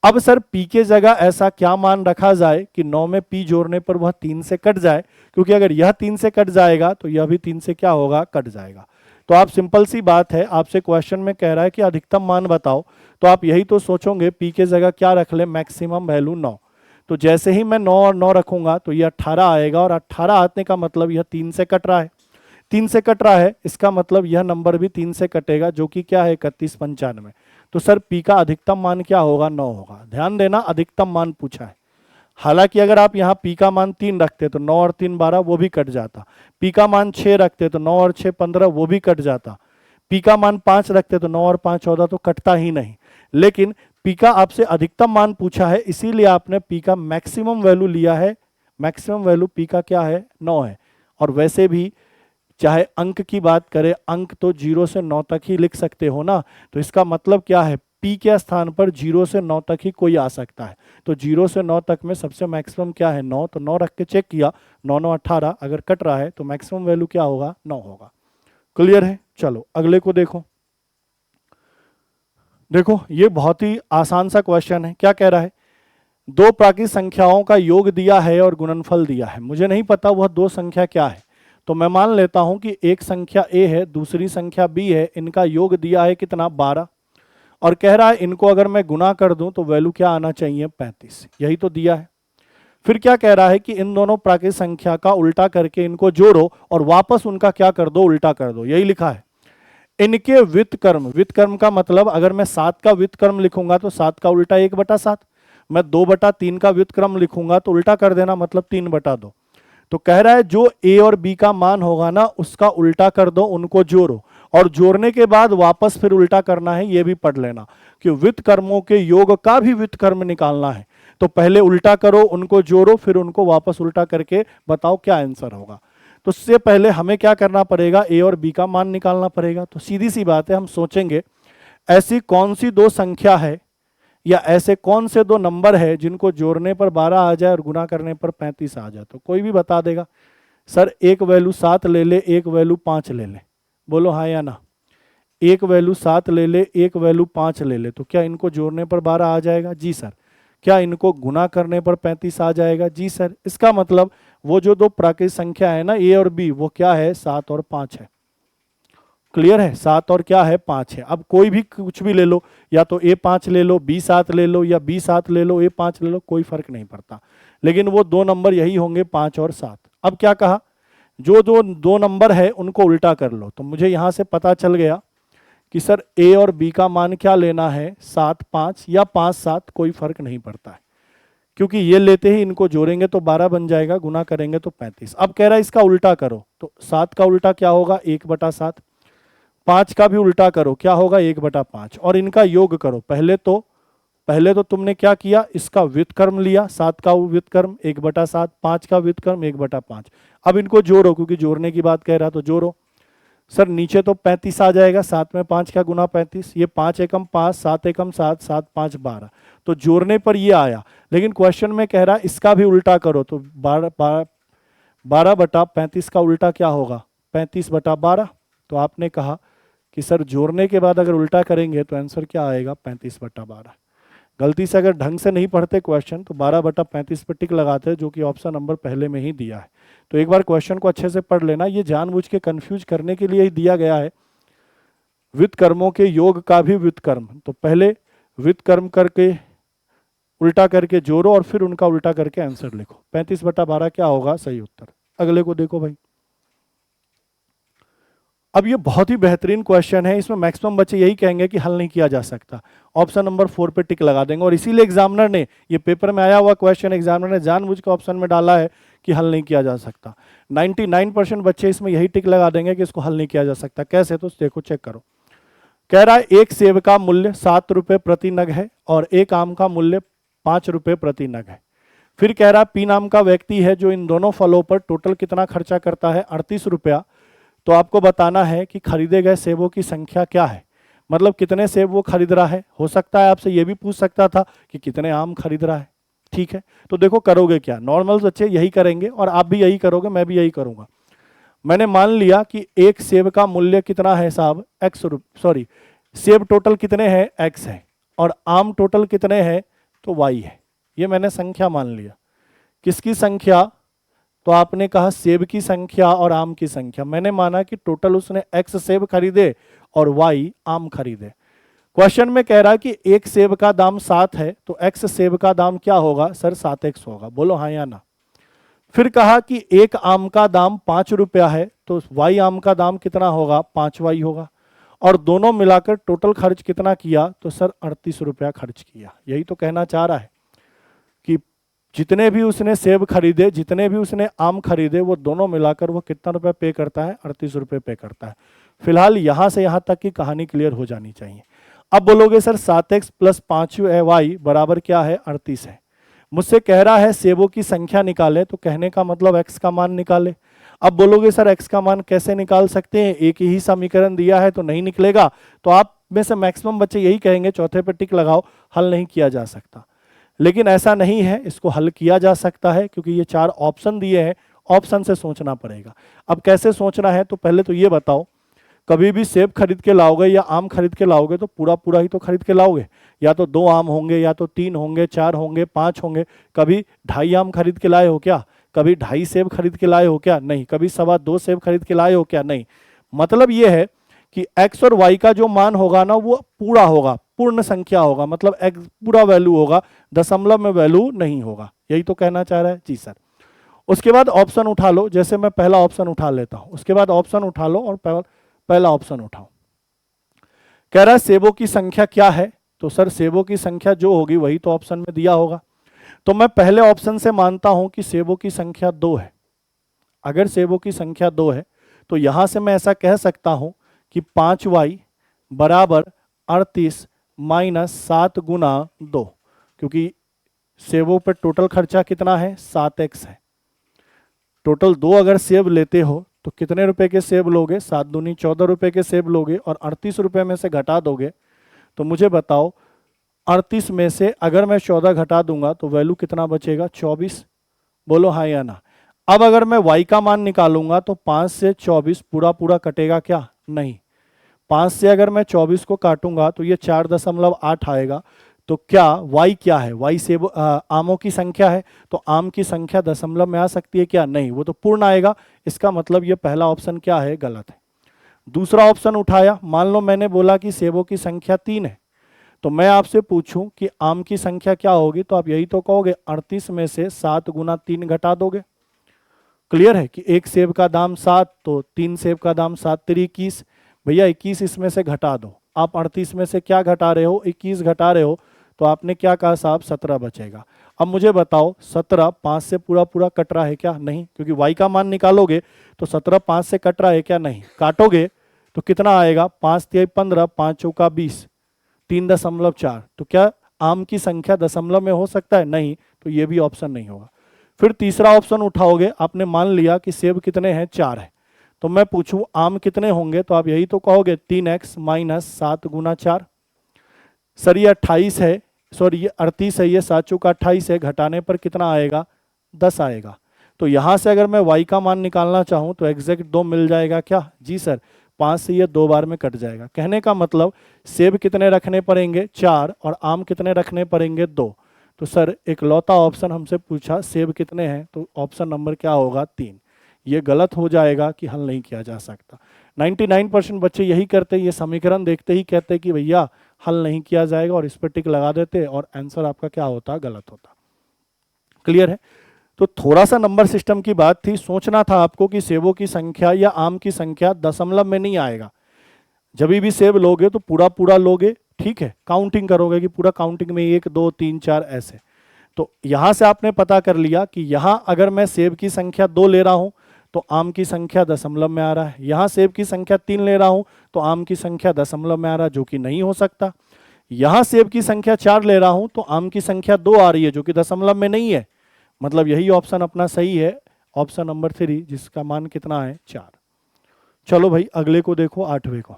S1: अब सर P के जगह ऐसा क्या मान रखा जाए कि 9 में P जोड़ने पर वह 3 से कट जाए, क्योंकि अगर यह 3 से कट जाएगा तो यह भी 3 से क्या होगा, कट जाएगा। तो आप सिंपल सी बात है, आपसे क्वेश्चन में कह रहा है कि अधिकतम मान बताओ, तो आप यही तो सोचोगे P के जगह क्या रख ले, मैक्सिमम वैल्यू 9। तो जैसे ही मैं 9 और 9 रखूंगा तो यह 18 आएगा, और 18 आने का मतलब यह 3 से कट रहा है, 3 से कट रहा है, इसका मतलब यह नंबर भी 3 से कटेगा, जो कि क्या है, 3195। तो सर P का अधिकतम मान क्या होगा, 9 होगा। ध्यान देना, अधिकतम मान पूछा है। हालांकि अगर आप यहाँ P का मान 3 रखते तो 9 और 3 12, वो भी कट जाता। P का मान 6 रखते तो 9 और 6 15, वो भी कट जाता। P का मान 5 रखते तो 9 और 5 14, तो कटता ही नहीं। लेकिन P का आपसे अधिकतम मान पूछा है, इसीलिए आपने P का मैक्सिमम वैल्यू लिया है। मैक्सिमम वैल्यू P का क्या है, 9 है। और वैसे भी चाहे अंक की बात करें, अंक तो 0 से 9 तक ही लिख सकते हो ना, तो इसका मतलब क्या है, P के स्थान पर 0 से 9 तक ही कोई आ सकता है। तो 0 से 9 तक में सबसे मैक्सिमम क्या है, 9, तो 9 रख के चेक किया, 9 9 18, अगर कट रहा है तो मैक्सिमम वैल्यू क्या होगा, 9 होगा। क्लियर है, चलो अगले को देखो। देखो ये बहुत ही आसान सा क्वेश्चन है। क्या कह रहा है, 2 प्राकृत संख्याओं का योग दिया है और गुणनफल दिया है। मुझे नहीं पता वह 2 संख्या क्या है, तो मैं मान लेता हूं कि एक संख्या ए है, दूसरी संख्या बी है, इनका योग दिया है कितना 12, और कह रहा है इनको अगर मैं गुना कर दूं तो वैल्यू क्या आना चाहिए 35, यही तो दिया है। फिर क्या कह रहा है कि इन दोनों प्राकृत संख्या का उल्टा करके इनको जोड़ो और वापस उनका क्या कर दो, उल्टा कर दो, यही लिखा है। इनके व्युत्क्रम, व्युत्क्रम का मतलब अगर मैं 7 का व्युत्क्रम लिखूंगा तो 7 का उल्टा 1/7, मैं 2/3 का व्युत्क्रम लिखूंगा तो उल्टा कर देना, मतलब 3/2। तो कह रहा है जो ए और बी का मान होगा ना उसका उल्टा कर दो, उनको जोड़ो, और जोड़ने के बाद वापस फिर उल्टा करना है, ये भी पढ़ लेना कि व्युत्क्रमों के योग का भी व्युत्क्रम निकालना है। तो पहले उल्टा करो, उनको जोड़ो, फिर उनको वापस उल्टा करके बताओ क्या आंसर होगा। तो उससे पहले हमें क्या करना पड़ेगा, ए और बी का मान निकालना पड़ेगा। तो सीधी सी बात है, हम सोचेंगे ऐसी कौन सी दो संख्या है या ऐसे कौन से दो नंबर है जिनको जोड़ने पर 12 आ जाए और गुना करने पर 35 आ जाए। तो कोई भी बता देगा सर एक वैल्यू 7 ले ले, एक वैल्यू 5 ले ले, बोलो हाँ या ना। एक वैल्यू 7 ले ले, एक वैल्यू 5 ले ले, तो क्या इनको जोड़ने पर 12 आ जाएगा? जी सर। क्या इनको गुना करने पर 35 आ जाएगा? जी सर। इसका मतलब वो जो दो प्राकृत संख्या है ना ए और बी, वो क्या है 7 और 5 है। क्लियर है? 7 और क्या है 5 है। अब कोई भी कुछ भी ले लो, या तो A5 ले लो, B7 ले लो, या B7 ले लो, A5 ले लो, कोई फर्क नहीं पड़ता, लेकिन वो दो नंबर यही होंगे 5 और 7। अब क्या कहा, जो दो नंबर है उनको उल्टा कर लो। तो मुझे यहां से पता चल गया कि सर A और B का मान क्या लेना है, 7 5 या 5 7, कोई फर्क नहीं पड़ता है, क्योंकि ये लेते ही इनको जोड़ेंगे तो 12 बन जाएगा, गुना करेंगे तो 35। अब कह रहा है इसका उल्टा करो, तो 7 का उल्टा क्या होगा 1/7, 5 का भी उल्टा करो क्या होगा 1/5, और इनका योग करो। पहले तो तुमने क्या किया, इसका व्युत्क्रम लिया, 7 का व्युत्क्रम 1/7, 5 का व्युत्क्रम 1/5। अब इनको जोड़ो, क्योंकि जोड़ने की बात कह रहा तो जोड़ो। सर नीचे तो 35 आ जाएगा, 7 में 5 का गुना 35, ये 5 एकम 5, 7 एकम 7, 7 5 12, तो जोड़ने पर ये आया। लेकिन क्वेश्चन में कह रहा है इसका भी उल्टा करो, तो 12/35 का उल्टा क्या होगा 35/12। तो आपने कहा कि सर जोड़ने के बाद अगर उल्टा करेंगे तो आंसर क्या आएगा 35/12। गलती से अगर ढंग से नहीं पढ़ते क्वेश्चन तो 12/35 पर टिक लगाते हैं, जो कि ऑप्शन नंबर पहले में ही दिया है। तो एक बार क्वेश्चन को अच्छे से पढ़ लेना, ये जानबूझ के कंफ्यूज करने के लिए ही दिया गया है। व्युत्क्रमों के योग का भी व्युत्क्रम, तो पहले व्युत्क्रम करके उल्टा करके जोड़ो और फिर उनका उल्टा करके आंसर लिखो। 35/12 क्या होगा सही उत्तर। अगले को देखो भाई। अब ये बहुत ही बेहतरीन क्वेश्चन है, इसमें मैक्सिमम बच्चे यही कहेंगे कि हल नहीं किया जा सकता, ऑप्शन नंबर 4 पे टिक लगा देंगे। और इसीलिए एग्जामिनर ने, ये पेपर में आया हुआ क्वेश्चन, एग्जामिनर ने जानबूझ के ऑप्शन में डाला है कि हल नहीं किया जा सकता। 99% बच्चे इसमें यही टिक लगा देंगे कि इसको हल नहीं किया जा सकता। कैसे, तो देखो चेक करो। कह रहा है एक सेब का मूल्य 7 रुपये प्रति नग है और एक आम का मूल्य 5 रुपये प्रति नग है। फिर कह रहा है पी नाम का व्यक्ति है जो इन दोनों फलों पर टोटल कितना खर्चा करता है 38 रुपया। तो आपको बताना है कि खरीदे गए सेबों की संख्या क्या है, मतलब कितने सेब वो खरीद रहा है। हो सकता है आपसे ये भी पूछ सकता था कि कितने आम खरीद रहा है। ठीक है, तो देखो करोगे क्या, नॉर्मल बच्चे यही करेंगे और आप भी यही करोगे, मैं भी यही करूंगा। मैंने मान लिया कि एक सेब का मूल्य कितना है साहब सेब टोटल कितने हैं x है, और आम टोटल कितने हैं तो y है। ये मैंने संख्या मान लिया। किसकी संख्या, तो आपने कहा सेब की संख्या और आम की संख्या। मैंने माना कि टोटल उसने x सेब खरीदे और y आम खरीदे। क्वेश्चन में कह रहा है कि एक सेब का दाम 7 है, तो x सेब का दाम क्या होगा सर 7x होगा, बोलो हाँ या ना। फिर कहा कि एक आम का दाम 5 रुपया है, तो y आम का दाम कितना होगा 5y होगा। और दोनों मिलाकर टोटल खर्च कितना किया, तो सर 38 रुपया खर्च किया। यही तो कहना चाह रहा है कि जितने भी उसने सेब खरीदे, जितने भी उसने आम खरीदे, वो दोनों मिलाकर वो कितना रुपया पे करता है 38 रुपये पे करता है। फिलहाल यहां से यहां तक की कहानी क्लियर हो जानी चाहिए। अब बोलोगे सर 7x + 5y बराबर क्या है 38 है। मुझसे कह रहा है सेबों की संख्या निकाले, तो कहने का मतलब x का मान निकाले। अब बोलोगे सर x का मान कैसे निकाल सकते हैं, एक ही समीकरण दिया है तो नहीं निकलेगा। तो आप में से मैक्सिमम बच्चे यही कहेंगे चौथे पे टिक लगाओ, हल नहीं किया जा सकता। लेकिन ऐसा नहीं है, इसको हल किया जा सकता है, क्योंकि ये 4 ऑप्शन दिए हैं, ऑप्शन से सोचना पड़ेगा। अब कैसे सोचना है, तो पहले तो ये बताओ, कभी भी सेब खरीद के लाओगे या आम खरीद के लाओगे तो पूरा पूरा ही तो खरीद के लाओगे, या तो 2 आम होंगे, या तो 3 होंगे, 4 होंगे, 5 होंगे। कभी 2.5 आम खरीद के लाए हो क्या, कभी 2.5 सेब खरीद के लाए हो क्या? नहीं। कभी 2.25 सेब खरीद के लाए हो क्या? नहीं। मतलब ये है कि x और y का जो मान होगा ना वो पूरा होगा, पूर्ण संख्या होगा, मतलब x पूरा वैल्यू होगा, दशमलव में वैल्यू नहीं होगा। यही तो कहना चाह रहा है जी सर। उसके बाद ऑप्शन उठा लो, जैसे मैं पहला ऑप्शन उठा लेता हूं, उसके बाद ऑप्शन उठा लो और पहला ऑप्शन उठाओ। कह रहा है सेबों की संख्या क्या है? तो सर सेबों की संख्या जो होगी वही तो ऑप्शन में दिया होगा। तो मैं पहले ऑप्शन से मानता हूं कि सेबों की संख्या 2 है। अगर सेबों की संख्या 2 है तो यहां से मैं ऐसा कह सकता हूं कि 5y बराबर 38 माइनस 7 गुना 2, क्योंकि सेबों पर टोटल खर्चा कितना है? 7x है। टोटल 2 अगर सेब लेते हो तो कितने रुपए के सेब लोगे? 7 दूनी 14 रुपए के सेब लोगे और 38 रुपए में से घटा दोगे। तो मुझे बताओ 38 में से अगर मैं 14 घटा दूंगा तो वैल्यू कितना बचेगा? 24। बोलो हाँ या ना। अब अगर मैं y का मान निकालूंगा तो 5 से 24 पूरा पूरा कटेगा क्या? नहीं। 5 से अगर मैं 24 को काटूंगा तो ये 4.8 आएगा। तो क्या y क्या है? y सेब आमों की संख्या है, तो आम की संख्या दशमलव में आ सकती है क्या? नहीं, वो तो पूर्ण आएगा। इसका मतलब ये पहला ऑप्शन क्या है? गलत है। दूसरा ऑप्शन उठाया, मान लो मैंने बोला कि सेबों की संख्या 3 है, तो मैं आपसे पूछूं कि आम की संख्या क्या होगी, तो आप यही तो कहोगे 38 में से 7 गुना 3 घटा दोगे। क्लियर है कि एक सेब का दाम 7 तो 3 सेब का दाम 7 3 21। भैया 21 इसमें से घटा दो। आप 38 में से क्या घटा रहे हो? 21 घटा रहे हो, तो आपने क्या कहा साहब? 17 बचेगा। अब मुझे बताओ 17 5 से पूरा पूरा कट रहा है क्या? नहीं, क्योंकि y का मान निकालोगे तो 17 5 से कट रहा है क्या? नहीं। काटोगे तो कितना आएगा? 5 3 15, 5 चौका 20, 3.4। तो क्या आम की संख्या दशमलव में हो सकता है? नहीं, तो ये भी ऑप्शन नहीं होगा। फिर तीसरा ऑप्शन उठाओगे, आपने मान लिया कि सेब कितने हैं? 4 है, तो मैं पूछूं आम कितने होंगे, तो आप यही तो कहोगे 3x माइनस 7 गुना 4। सर ये 28 है, सॉरी ये 38 है, ये 7 चौका 28 है, घटाने पर कितना आएगा? 10 आएगा। तो यहां से अगर मैं y का मान निकालना चाहूं तो एग्जैक्ट 2 मिल जाएगा क्या? जी सर। 5 से ये 2 बार में कट जाएगा। कहने का मतलब सेब कितने रखने पड़ेंगे? 4, और आम कितने रखने पड़ेंगे? 2। तो सर एक लौता ऑप्शन हमसे पूछा सेब कितने हैं, तो ऑप्शन नंबर क्या होगा? 3। ये गलत हो जाएगा कि हल नहीं किया जा सकता। 99% बच्चे यही करते, ये समीकरण देखते ही कहते कि भैया हल नहीं किया जाएगा और इस पर टिक लगा देते और आंसर आपका क्या होता? गलत होता। क्लियर है? तो थोड़ा सा नंबर सिस्टम की बात थी, सोचना था आपको कि सेबों की संख्या या आम की संख्या दशमलव में नहीं आएगा। जब भी सेब लोगे तो पूरा पूरा लोगे, ठीक है, काउंटिंग करोगे कि पूरा काउंटिंग में 1 2 3 4 ऐसे। तो यहां से आपने पता कर लिया कि यहां अगर मैं सेब की संख्या 2 ले रहा हूं तो आम की संख्या दशमलव में आ रहा है, यहां सेब की संख्या 3 ले रहा हूं तो आम की संख्या दशमलव में आ रहा है, जो कि नहीं हो सकता। यहां सेब की संख्या 4 ले रहा हूं तो आम की संख्या 2 आ रही है, जो कि दशमलव में नहीं है। मतलब यही ऑप्शन अपना सही है, ऑप्शन नंबर 3, जिसका मान कितना है? 4। चलो भाई अगले को देखो, 8वें को।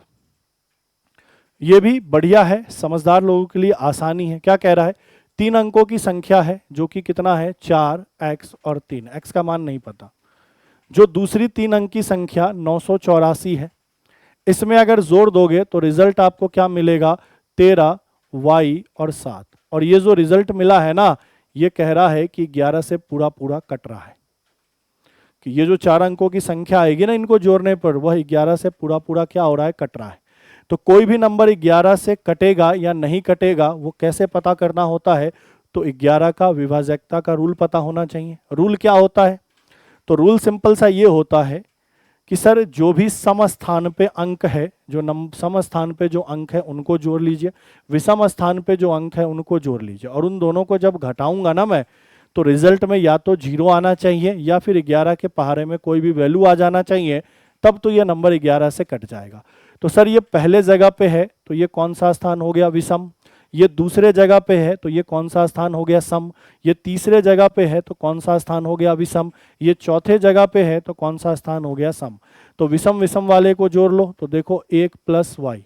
S1: ये भी बढ़िया है, समझदार लोगों के लिए आसानी है। क्या कह रहा है? 3 अंकों की संख्या है, जो कि कितना है? 4x और 3, x का मान नहीं पता। जो दूसरी 3 अंक की संख्या 984 है, इसमें अगर जोड़ दोगे तो रिजल्ट आपको क्या मिलेगा? 13y और 7। और ये जो रिजल्ट मिला है ना, ये कह रहा है कि 11 से पूरा पूरा कट रहा है, कि ये जो 4 अंकों की संख्या आएगी ना, इनको जोड़ने पर वह 11 से पूरा पूरा क्या हो रहा है? कट रहा है। तो कोई भी नंबर 11 से कटेगा या नहीं कटेगा वो कैसे पता करना होता है? तो 11 का विभाजकता का रूल पता होना चाहिए। रूल क्या होता है? तो रूल सिंपल सा ये होता है कि सर जो भी सम स्थान पे अंक है, जो सम स्थान पे जो अंक है उनको जोड़ लीजिए, विषम स्थान पे जो अंक है उनको जोड़ लीजिए, और उन दोनों को जब घटाऊंगा ना मैं, तो रिजल्ट में या तो 0 आना चाहिए या फिर 11 के पहाड़े में कोई भी वैल्यू आ जाना चाहिए, तब तो ये नंबर 11 से कट जाएगा। तो सर ये पहले जगह पे है तो ये कौन सा स्थान हो गया? विषम। ये दूसरे जगह पे है तो ये कौन सा स्थान हो गया? सम। ये तीसरे जगह पे है तो कौन सा स्थान हो गया? विषम। ये चौथे जगह पे है तो कौन सा स्थान हो गया? सम। तो विषम विषम वाले को जोड़ लो, तो देखो 1 + y,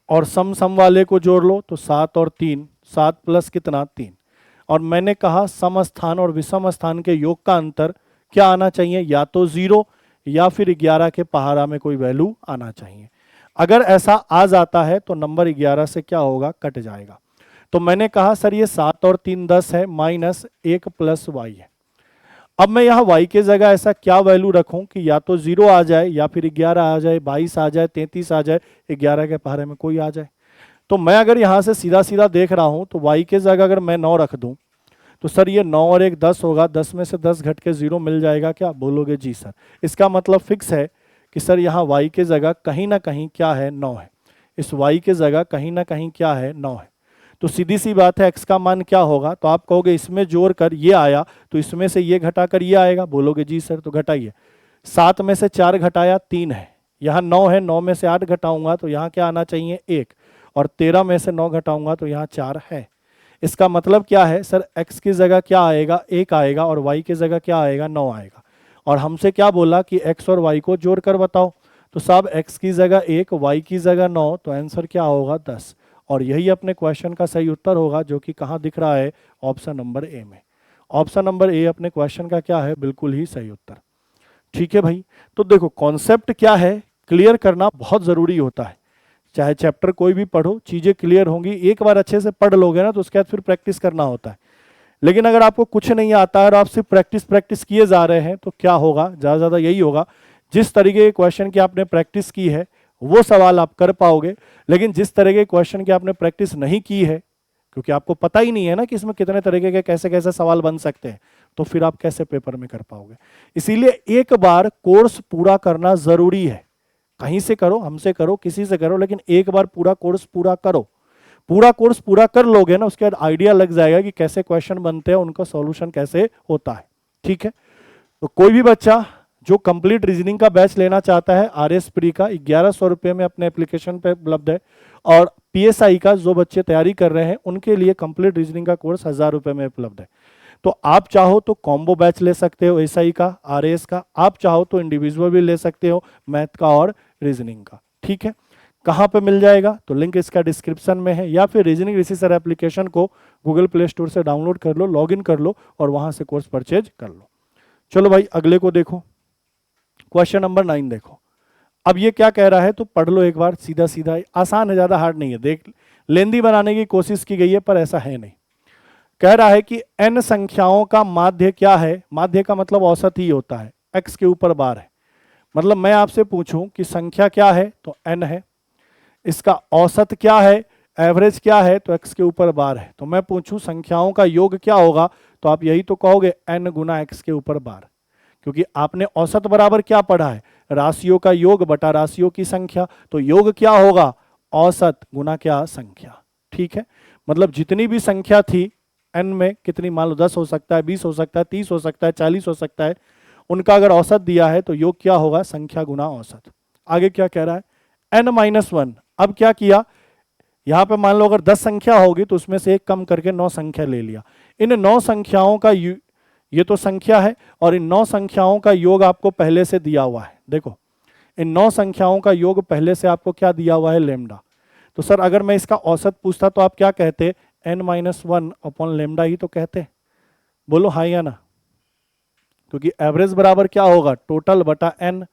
S1: और सम सम वाले को जोड़ लो तो 7 और 3, 7 प्लस कितना? 3। और मैंने कहा सम स्थान और विषम स्थान के योग का अंतर क्या आना चाहिए? या तो 0 या फिर 11 के पहाड़ा में कोई वैल्यू आना चाहिए। अगर ऐसा आ जाता है तो नंबर 11 से क्या होगा? कट जाएगा। तो मैंने कहा सर ये 7 और 3 10 है, माइनस 1 प्लस वाई है। अब मैं यहाँ y के जगह ऐसा क्या वैल्यू रखूं कि या तो 0 आ जाए, या फिर 11 आ जाए, 22 आ जाए, 33 आ जाए, 11 के पहाड़े में कोई आ जाए। तो मैं अगर यहाँ से सीधा सीधा देख रहा हूँ तो y के जगह अगर मैं 9 रख दूँ तो सर ये 9 और 1 10 होगा, 10 में से 10 घट के 0 मिल जाएगा क्या? बोलोगे जी सर। इसका मतलब फिक्स है कि सर यहाँ y के जगह कहीं ना कहीं क्या है? 9 है। इस y के जगह कहीं ना कहीं क्या है? 9 है। तो सीधी सी बात है x का मान क्या होगा? तो आप कहोगे इसमें जोड़ कर ये आया तो इसमें से ये घटा कर ये आएगा। बोलोगे जी सर, तो घटाइए। 7 में से 4 घटाया 3 है, यहाँ 9 है, 9 में से 8 घटाऊंगा तो यहाँ क्या आना चाहिए? 1, और 13 में से 9 घटाऊंगा तो यहाँ 4 है। इसका मतलब क्या है सर? x की जगह क्या आएगा? 1 आएगा, और y की जगह क्या आएगा? 9 आएगा। और हमसे क्या बोला कि x और y को जोड़ कर बताओ। तो साहब x की जगह 1, y की जगह 9, तो आंसर क्या होगा? 10। और यही अपने क्वेश्चन का सही उत्तर होगा, जो कि कहाँ दिख रहा है? ऑप्शन नंबर ए में। ऑप्शन नंबर ए अपने क्वेश्चन का क्या है? बिल्कुल ही सही उत्तर। ठीक है भाई, तो देखो कॉन्सेप्ट क्या है, क्लियर करना बहुत जरूरी होता है। चाहे चैप्टर कोई भी पढ़ो, चीजें क्लियर होंगी। एक बार अच्छे से पढ़ लोगे ना तो उसके बाद फिर प्रैक्टिस करना होता है। लेकिन अगर आपको कुछ नहीं आता है और आप सिर्फ प्रैक्टिस किए जा रहे हैं तो क्या होगा? ज़्यादा ज़्यादा यही होगा, जिस तरीके के क्वेश्चन की आपने प्रैक्टिस की है वो सवाल आप कर पाओगे, लेकिन जिस तरह के क्वेश्चन की आपने प्रैक्टिस नहीं की है, क्योंकि आपको पता ही नहीं है ना कि इसमें कितने तरीके के कैसे कैसे सवाल बन सकते हैं, तो फिर आप कैसे पेपर में कर पाओगे। इसीलिए एक बार कोर्स पूरा करना जरूरी है। कहीं से करो, हमसे करो, किसी से करो, लेकिन एक बार पूरा कोर्स पूरा करो। पूरा कोर्स पूरा कर लोगे ना, उसके बाद आइडिया लग जाएगा कि कैसे क्वेश्चन बनते हैं, उनका सॉल्यूशन कैसे होता है। ठीक है, तो कोई भी बच्चा जो कंप्लीट रीजनिंग का बैच लेना चाहता है, RS प्री का 1100 रुपये में अपने एप्लीकेशन पे उपलब्ध है, और PSI का जो बच्चे तैयारी कर रहे हैं उनके लिए कंप्लीट रीजनिंग का कोर्स 1000 रुपये में उपलब्ध है। तो आप चाहो तो कॉम्बो बैच ले सकते हो SI का, RS का, आप चाहो तो इंडिविजुअल भी ले सकते हो, मैथ का और रीजनिंग का। ठीक है, कहाँ पे मिल जाएगा? तो लिंक इसका डिस्क्रिप्शन में है, या फिर रीजनिंग ऋषि सर एप्लीकेशन को गूगल प्ले स्टोर से डाउनलोड कर लो, लॉगिन कर लो और वहां से कोर्स परचेज कर लो। चलो भाई अगले को देखो, क्वेश्चन नंबर 9 देखो। अब ये क्या कह रहा है तो पढ़ लो एक बार, सीधा सीधा आसान है, ज्यादा हार्ड नहीं है। देख, लेंदी बनाने की कोशिश की गई है पर ऐसा है नहीं। कह रहा है कि n संख्याओं का माध्य क्या है? माध्य का मतलब औसत ही होता है, x के ऊपर बार है। मतलब मैं आपसे पूछूं कि संख्या क्या है तो n है, इसका औसत क्या है, एवरेज क्या है, तो x के ऊपर बार है। तो मैं पूछूं संख्याओं का योग क्या होगा, तो आप यही तो कहोगे n गुना x के ऊपर बार, क्योंकि आपने औसत बराबर क्या पढ़ा है? राशियों का योग बटा राशियों की संख्या। तो योग क्या होगा? औसत गुना क्या? संख्या। ठीक है, मतलब जितनी भी संख्या थी n में, कितनी मान लो 10 हो सकता है, 20 हो सकता है, 30 हो सकता है, 40 हो सकता है, उनका अगर औसत दिया है तो योग क्या होगा? संख्या गुना औसत। आगे क्या कह रहा है? n-1। अब क्या किया, यहां पे मान लो अगर 10 संख्या होगी तो उसमें से एक कम करके 9 संख्या ले लिया। इन 9 संख्याओं का ये तो संख्या है, और इन 9 संख्याओं का योग आपको पहले से दिया हुआ है। देखो, इन 9 संख्याओं का योग पहले से आपको क्या दिया हुआ है? लेमडा। तो सर अगर मैं इसका औसत पूछता तो आप क्या कहते? n-1 अपॉन लेमडा ही तो कहते। बोलो हाँ या ना, क्योंकि एवरेज बराबर क्या होगा? टोटल बटा n।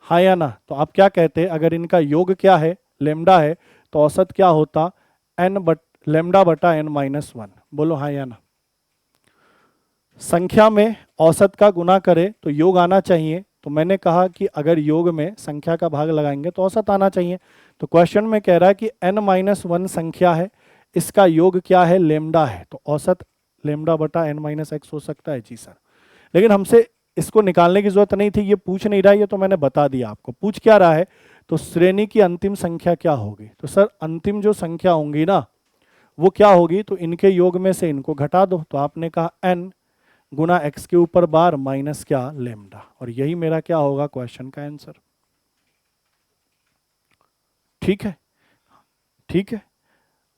S1: हाँ या ना? तो आप क्या कहते? अगर इनका योग क्या है? लेमडा है, तो औसत क्या होता? लेमडा बटा n-1। बोलो हाँ या ना? संख्या में औसत का गुना करें तो योग आना चाहिए, तो मैंने कहा कि अगर योग में संख्या का भाग लगाएंगे तो औसत आना चाहिए। तो क्वेश्चन में कह रहा है कि n-1 संख्या है, इसका योग क्या है? लेमडा है, तो औसत लेमडा बटा n-x हो सकता है। जी सर, लेकिन हमसे इसको निकालने की जरूरत नहीं थी, ये पूछ नहीं रहा है, ये तो मैंने बता दिया आपको। पूछ क्या रहा है? तो श्रेणी की अंतिम संख्या क्या होगी? तो सर अंतिम जो संख्या होंगी ना वो क्या होगी? तो इनके योग में से इनको घटा दो। तो आपने कहा n गुना x के ऊपर बार माइनस क्या? लेमडा। और यही मेरा क्या होगा? क्वेश्चन का आंसर। ठीक है, ठीक है।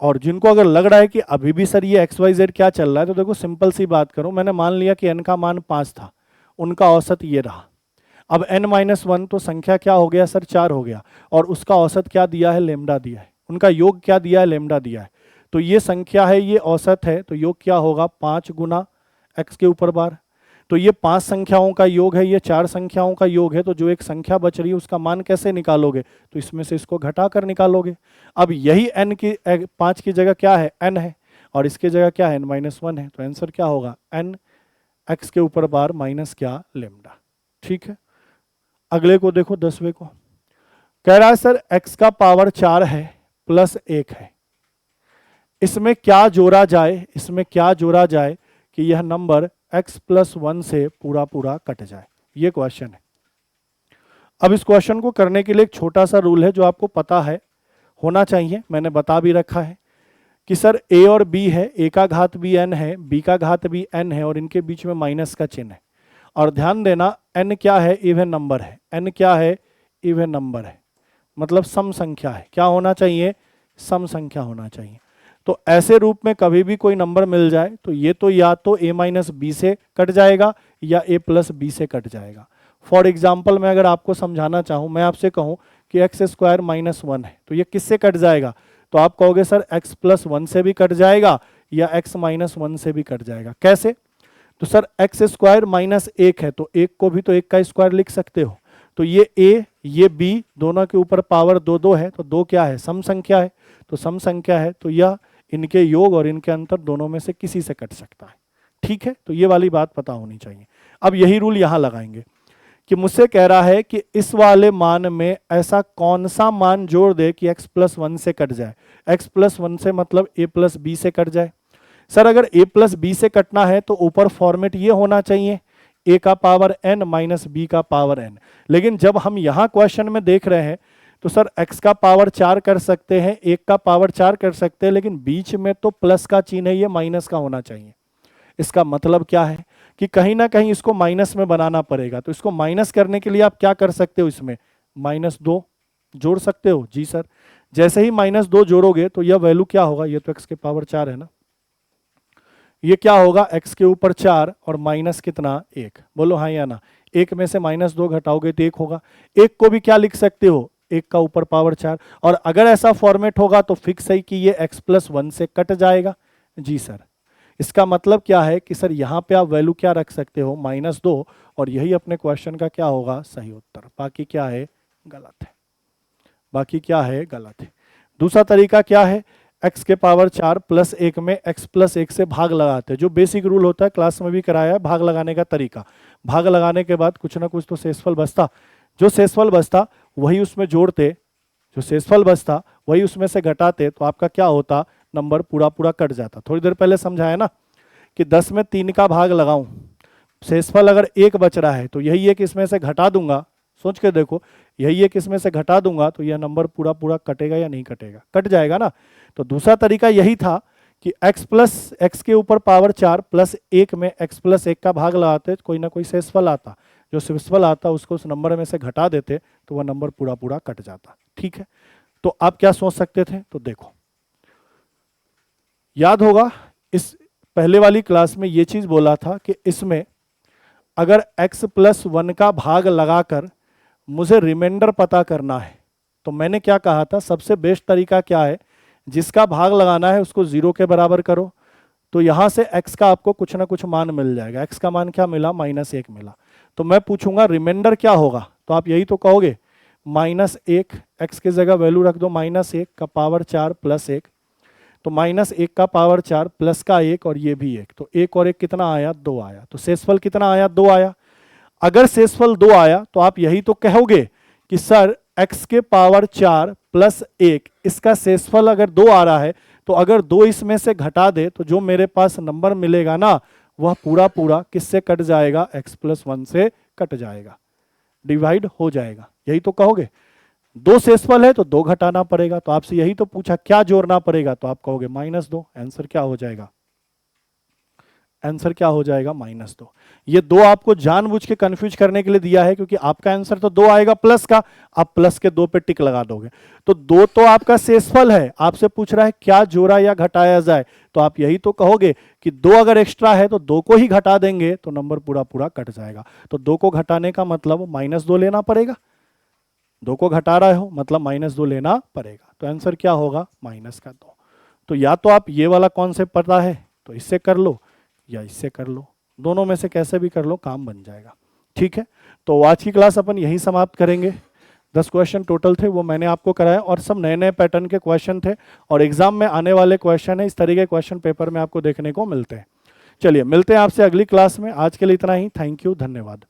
S1: और जिनको अगर लग रहा है कि अभी भी सर ये XYZ क्या चल रहा है, तो देखो सिंपल सी बात करो, मैंने मान लिया कि n का मान 5 था, उनका औसत ये रहा। अब n-1 तो संख्या क्या हो गया सर? 4 हो गया, और उसका औसत क्या दिया है? लेमडा दिया है। उनका योग क्या दिया है? लेमडा दिया है। तो ये संख्या है, ये औसत है, तो योग क्या होगा? 5 गुना x के ऊपर बार। तो ये 5 संख्याओं का योग है, ये 4 संख्याओं का योग है, तो जो एक संख्या बच रही है उसका मान कैसे निकालोगे? तो इसमें से इसको घटा कर निकालोगे। अब यही n की 5 की जगह क्या है? n है, और इसकी जगह क्या है? n-1 है। तो आंसर क्या होगा? n x के ऊपर बार माइनस क्या? लेमडा। ठीक है, अगले को देखो, 10वें को। कह रहा है सर x का पावर 4 है प्लस 1 है, इसमें क्या जोड़ा जाए, इसमें क्या जोड़ा जाए कि यह नंबर x प्लस 1 से पूरा पूरा कट जाए? ये क्वेश्चन है। अब इस क्वेश्चन को करने के लिए एक छोटा सा रूल है जो आपको पता है, होना चाहिए, मैंने बता भी रखा है कि सर a और b है, a का घात भी n है, b का घात भी n है, और इनके बीच में माइनस का चिन्ह है। और ध्यान देना n क्या है? इवन नंबर है। n क्या है? इवन नंबर है, मतलब सम संख्या है। क्या होना चाहिए? सम संख्या होना चाहिए। तो ऐसे रूप में कभी भी कोई नंबर मिल जाए तो ये तो या तो a माइनस बी से कट जाएगा या a प्लस बी से कट जाएगा। फॉर एग्जाम्पल मैं अगर आपको समझाना चाहूँ, मैं आपसे कहूँ कि एक्स स्क्वायर माइनस 1 है, तो ये किससे कट जाएगा? तो आप कहोगे सर x प्लस 1 से भी कट जाएगा या x माइनस 1 से भी कट जाएगा। कैसे? तो सर एक्स स्क्वायर माइनस 1 है, तो 1 को भी तो 1 का स्क्वायर लिख सकते हो। तो ये a ये b दोनों के ऊपर पावर 2 है, तो 2 क्या है? सम संख्या है। तो सम संख्या है तो यह इनके योग और इनके अंतर दोनों में से किसी से कट सकता है। ठीक है, तो ये वाली बात पता होनी चाहिए। अब यही रूल यहां लगाएंगे कि मुझसे कह रहा है कि इस वाले मान में ऐसा कौन सा मान जोड़ दे कि x प्लस 1 से कट जाए। x प्लस 1 से मतलब a प्लस बी से कट जाए। सर अगर a प्लस बी से कटना है तो ऊपर फॉर्मेट ये होना चाहिए, a का पावर n माइनस b का पावर n। लेकिन जब हम यहाँ क्वेश्चन में देख रहे हैं तो सर x का पावर 4 कर सकते हैं, 1 का पावर 4 कर सकते हैं, लेकिन बीच में तो प्लस का चिन्ह है, ये माइनस का होना चाहिए। इसका मतलब क्या है कि कहीं ना कहीं इसको माइनस में बनाना पड़ेगा। तो इसको माइनस करने के लिए आप क्या कर सकते हो? इसमें -2 जोड़ सकते हो। जी सर, जैसे ही -2 जोड़ोगे तो यह वैल्यू क्या होगा? ये तो x के पावर 4 है ना, ये क्या होगा? x के ऊपर 4 और माइनस कितना? 1। बोलो हाँ या ना। 1 में से -2 घटाओगे तो 1 होगा। 1 को भी क्या लिख सकते हो? 1 का ऊपर पावर 4। और अगर ऐसा फॉर्मेट होगा तो फिक्स है कि ये x प्लस 1 से कट जाएगा। जी सर, इसका मतलब क्या है कि सर यहाँ पे आप वैल्यू क्या रख सकते हो? -2, और यही अपने क्वेश्चन का क्या होगा? सही उत्तर। बाकी क्या है? गलत है। बाकी क्या है? गलत है। दूसरा तरीका क्या है? x के पावर 4 प्लस 1 में x प्लस 1 से भाग लगाते हैं, जो बेसिक रूल होता है, क्लास में भी कराया है, भाग लगाने का तरीका। भाग लगाने के बाद कुछ ना कुछ तो शेषफल बचता, जो शेषफल बचता वही उसमें जोड़ते, जो शेषफल बचता वही उसमें से घटाते, तो आपका क्या होता? नंबर पूरा पूरा कट जाता। थोड़ी देर पहले समझाया ना कि 10 में 3 का भाग लगाऊं, शेषफल अगर 1 बच रहा है तो यही एक इसमें से घटा दूंगा। सोच के देखो, यही एक इसमें से घटा दूंगा तो यह नंबर पूरा पूरा कटेगा या नहीं कटेगा? कट जाएगा ना। तो दूसरा तरीका यही था कि x प्लस एक्स के ऊपर पावर 4 प्लस 1 में x प्लस 1 का भाग लगाते तो कोई ना कोई शेषफल आता, जो शेषफल आता उसको उस नंबर में से घटा देते तो वह नंबर पूरा पूरा कट जाता। ठीक है, तो आप क्या सोच सकते थे? तो देखो, याद होगा इस पहले वाली क्लास में ये चीज बोला था कि इसमें अगर x प्लस 1 का भाग लगाकर मुझे रिमाइंडर पता करना है तो मैंने क्या कहा था? सबसे बेस्ट तरीका क्या है? जिसका भाग लगाना है उसको 0 के बराबर करो, तो यहां से x का आपको कुछ ना कुछ मान मिल जाएगा। x का मान क्या मिला? -1 मिला। तो मैं पूछूंगा रिमाइंडर क्या होगा, तो आप यही तो कहोगे -1। x की जगह वैल्यू रख दो -1 का पावर 4 प्लस 1, तो -1 का पावर 4 प्लस का 1 और ये भी 1, तो 1 और 1 कितना आया? 2 आया। तो शेषफल कितना आया? 2 आया। अगर शेषफल 2 आया तो आप यही तो कहोगे कि सर x के पावर 4 प्लस 1 इसका शेषफल अगर 2 आ रहा है तो अगर 2 इसमें से घटा दे तो जो मेरे पास नंबर मिलेगा ना वह पूरा पूरा किससे कट जाएगा? x प्लस 1 से कट जाएगा, डिवाइड हो जाएगा। यही तो कहोगे। 2 शेषफल है तो 2 घटाना पड़ेगा, तो आपसे यही तो पूछा क्या जोड़ना पड़ेगा, तो आप कहोगे -2। आंसर क्या हो जाएगा? आंसर क्या हो जाएगा? -2। ये 2 आपको जानबूझ के कंफ्यूज करने के लिए दिया है क्योंकि आपका आंसर तो 2 आएगा प्लस का, आप प्लस के 2 पे टिक लगा दोगे। तो 2 तो आपका शेषफल है, आपसे पूछ रहा है क्या जोड़ा या घटाया जाए, तो आप यही तो कहोगे कि 2 अगर एक्स्ट्रा है तो 2 को ही घटा देंगे तो नंबर पूरा पूरा कट जाएगा। तो 2 को घटाने का मतलब -2 लेना पड़ेगा। 2 को घटा रहे हो मतलब -2 लेना पड़ेगा। तो आंसर क्या होगा? -2। तो या तो आप ये वाला कॉन्सेप्ट पता है तो इससे कर लो या इससे कर लो, दोनों में से कैसे भी कर लो, काम बन जाएगा। ठीक है, तो आज की क्लास अपन यहीं समाप्त करेंगे। 10 क्वेश्चन टोटल थे, वो मैंने आपको कराया और सब नए नए पैटर्न के क्वेश्चन थे और एग्जाम में आने वाले क्वेश्चन है, इस तरीके के क्वेश्चन पेपर में आपको देखने को मिलते हैं। चलिए मिलते हैं आपसे अगली क्लास में, आज के लिए इतना ही। थैंक यू, धन्यवाद।